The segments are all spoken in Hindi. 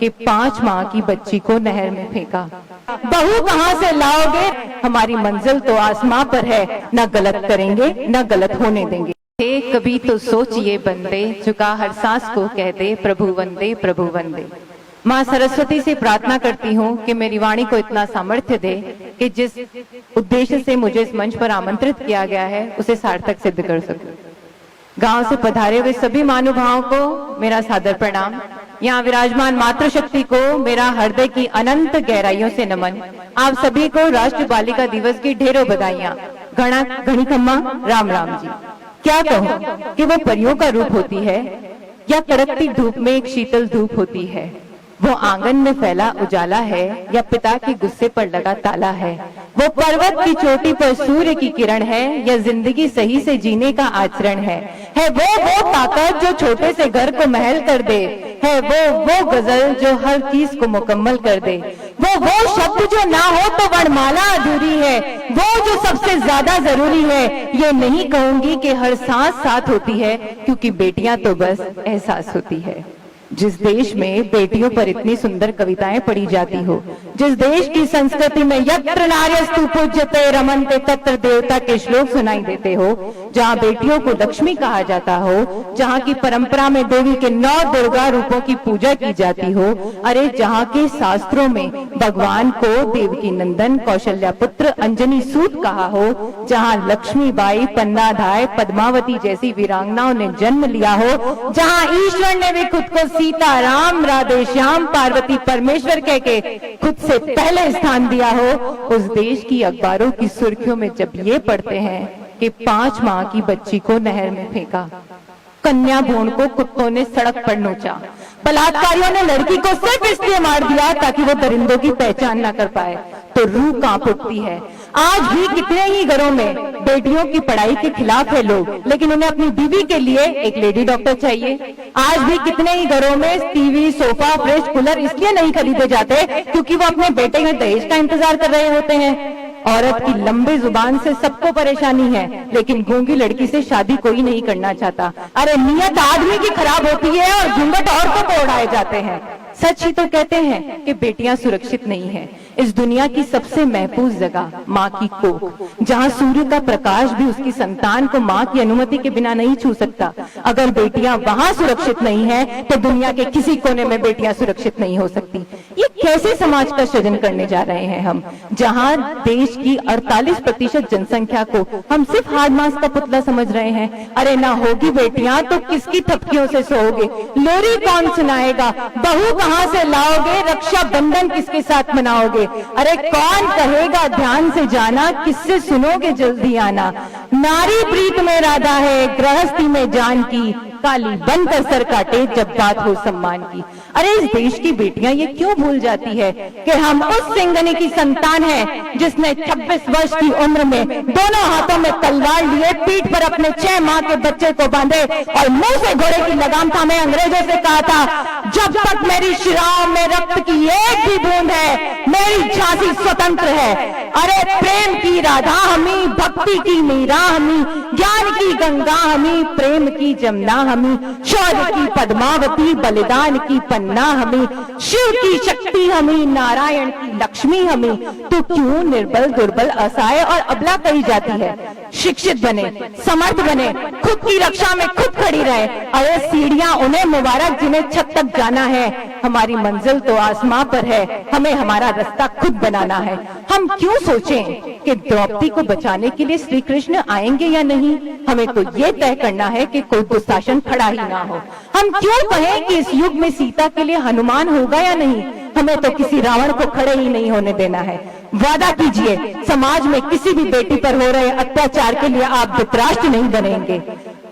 कि 5 माह की बच्ची को नहर में फेंका। बहू कहां से लाओगे, हमारी मंजिल तो आसमां पर है, न गलत करेंगे न गलत होने देंगे। हे कभी तो सोचिए बंदे, झुका हर सांस को कह दे प्रभु वंदे प्रभु वंदे। माँ सरस्वती से प्रार्थना करती हूँ कि मेरी वाणी को इतना सामर्थ्य दे कि जिस उद्देश्य से मुझे इस मंच पर आमंत्रित किया गया है उसे सार्थक सिद्ध कर सकूं। गांव से पधारे हुए सभी महानुभावों को मेरा सादर प्रणाम। यहाँ विराजमान मातृशक्ति को मेरा हृदय की अनंत गहराइयों से नमन। आप सभी को राष्ट्रीय बालिका दिवस की ढेरों बधाइयां। घना घनी खम्मा राम राम जी। क्या कहूं कि वो परियों का रूप होती है या कड़कती धूप में एक शीतल धूप होती है। वो आंगन में फैला उजाला है या पिता के गुस्से पर लगा ताला है। वो पर्वत की चोटी पर सूर्य की किरण है या जिंदगी सही से जीने का आचरण है वो ताकत जो छोटे से घर को महल कर दे, है वो गजल जो हर चीज को मुकम्मल कर दे, वो शब्द जो ना हो तो वर्णमाला अधूरी है, वो जो सबसे ज्यादा जरूरी है। ये नहीं कहूंगी कि हर सांस साथ होती है, क्योंकि बेटियां तो बस एहसास होती है। जिस देश में बेटियों पर इतनी सुंदर कविताएं पढ़ी जाती हो, जिस देश की संस्कृति में यत्र नार्यस्तु पूज्यते रमन्ते तत्र देवता के श्लोक सुनाई देते हो, जहाँ बेटियों को लक्ष्मी कहा जाता हो, जहाँ की परंपरा में देवी के 9 दुर्गा रूपों की पूजा की जाती हो, अरे जहाँ के शास्त्रों में भगवान को देवकी नंदन कौशल्या पुत्र अंजनी सूत कहा हो, जहाँ लक्ष्मीबाई पन्नाधाय पद्मावती जैसी वीरांगनाओं ने जन्म लिया हो, जहाँ ईश्वर ने भी खुद को सीता राम राधे श्याम पार्वती परमेश्वर कह के खुद से पहले स्थान दिया हो, उस देश की अखबारों की सुर्खियों में जब ये पढ़ते हैं कि 5 माह की बच्ची को नहर में फेंका, कन्या भ्रूण को कुत्तों ने सड़क पर नोचा, बलात्कारियों ने लड़की को सिर्फ इसलिए मार दिया ताकि वो दरिंदों की पहचान ना कर पाए, तो रूह कांप उठती है। आज भी कितने ही घरों में बेटियों की पढ़ाई के खिलाफ है लोग, लेकिन उन्हें अपनी बीवी के लिए एक लेडी डॉक्टर चाहिए। आज भी कितने ही घरों में टीवी सोफा फ्रिज कूलर इसलिए नहीं खरीदे जाते क्योंकि वो अपने बेटे के दहेज का इंतजार कर रहे होते हैं। औरत की लंबी जुबान से सबको परेशानी है, लेकिन गूंगी लड़की से शादी कोई नहीं करना चाहता। अरे नियत आदमी की खराब होती है और घूंघट औरतों को उड़ाए जाते हैं। सच ही तो कहते हैं कि बेटियां सुरक्षित नहीं है। इस दुनिया की सबसे महफूज जगह माँ की कोख, जहाँ सूर्य का प्रकाश भी उसकी संतान को माँ की अनुमति के बिना नहीं छू सकता। अगर बेटियां वहां सुरक्षित नहीं है तो दुनिया के किसी कोने में बेटियां सुरक्षित नहीं हो सकती। ये कैसे समाज का सृजन करने जा रहे हैं हम, जहाँ देश की 48% जनसंख्या को हम सिर्फ हाड़ मांस का पुतला समझ रहे हैं। अरे ना होगी बेटियां तो किसकी थपकियों से सोओगे, लोरी कौन सुनाएगा, बहू कहां से लाओगे, रक्षा बंधन किसके साथ मनाओगे। अरे कौन कहेगा ध्यान से जाना, किससे सुनोगे जल्दी आना। नारी प्रीत में राधा है, गृहस्थी में जान की, काली बनकर सर काटे जब बात हो सम्मान की। अरे इस देश की बेटियां ये क्यों भूल जाती है कि हम उस सिंघनी की संतान हैं जिसने 26 वर्ष की उम्र में दोनों हाथों में तलवार लिए पीठ पर अपने 6 माह के बच्चे को बांधे और मुंह से घोड़े की लगाम थामे अंग्रेजों से कहा था, जब तक मेरी शिराओं में रक्त की एक भी बूंद है मेरी झांसी स्वतंत्र है। अरे प्रेम की राधा हमी, भक्ति की मीरा हमी, ज्ञान की गंगा हमी, प्रेम की जमुना हमी, शौर्य की पद्मावती, बलिदान की पन्ना हमी, शिव की शक्ति हमी, नारायण की लक्ष्मी हमी। तो क्यों निर्बल दुर्बल असहाय और अबला कही जाती है। शिक्षित बने, समर्थ बने, खुद की रक्षा में खुद खड़ी रहे। अरे सीढ़ियां उन्हें मुबारक जिन्हें छत तक जाना है, हमारी मंजिल तो आसमां पर है, हमें हमारा रास्ता खुद बनाना है। हम क्यों सोचें कि द्रौपदी को बचाने के लिए श्री कृष्ण आएंगे या नहीं, हमें तो ये तय करना है कि कोई दुशासन खड़ा ही ना हो। हम क्यों कहें कि इस युग में सीता के लिए हनुमान होगा या नहीं, हमें तो किसी रावण को खड़े ही नहीं होने देना है। वादा कीजिए समाज में किसी भी बेटी पर हो रहे अत्याचार के लिए आप धृतराष्ट्र नहीं बनेंगे।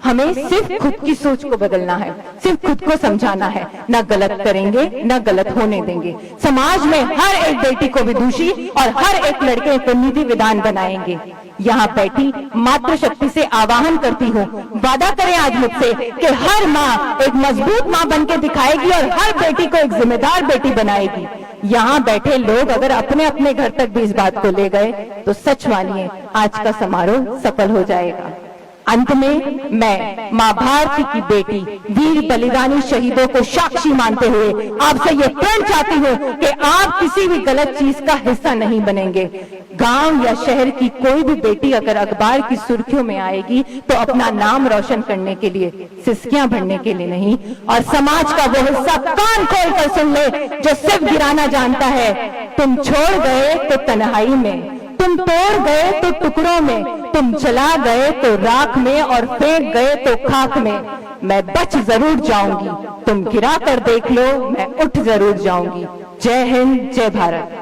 हमें सिर्फ खुद की सोच को बदलना है, सिर्फ खुद को समझाना है, न गलत करेंगे न गलत होने देंगे। समाज में हर एक बेटी को विदुषी और हर एक लड़के को निधि विधान बनाएंगे। यहाँ बैठी मातृशक्ति से आवाहन करती हूँ, वादा करें आज मुझसे कि हर माँ एक मजबूत माँ बनके दिखाएगी और हर बेटी को एक जिम्मेदार बेटी बनाएगी। यहाँ बैठे लोग अगर अपने अपने घर तक भी इस बात को ले गए तो सच मानिए आज का समारोह सफल हो जाएगा। अंत में मैं मां भारती की बेटी वीर बलिदानी शहीदों को साक्षी मानते हुए आपसे ये प्रण चाहती हूँ कि आप किसी भी गलत चीज का हिस्सा नहीं बनेंगे। गांव या शहर की कोई भी बेटी अगर अखबार की सुर्खियों में आएगी तो अपना नाम रोशन करने के लिए, सिसकियां भरने के लिए नहीं। और समाज का वो हिस्सा कान खोल कर सुन ले जो सिर्फ गिराना जानता है। तुम छोड़ गए तो तन्हाई में, तुम तोड़ गए तो टुकड़ों में, तुम जला गए तो राख में और फेंक गए तो खाक में। मैं बच जरूर जाऊंगी, तुम गिरा कर देख लो, मैं उठ जरूर जाऊंगी। जय हिंद, जय भारत।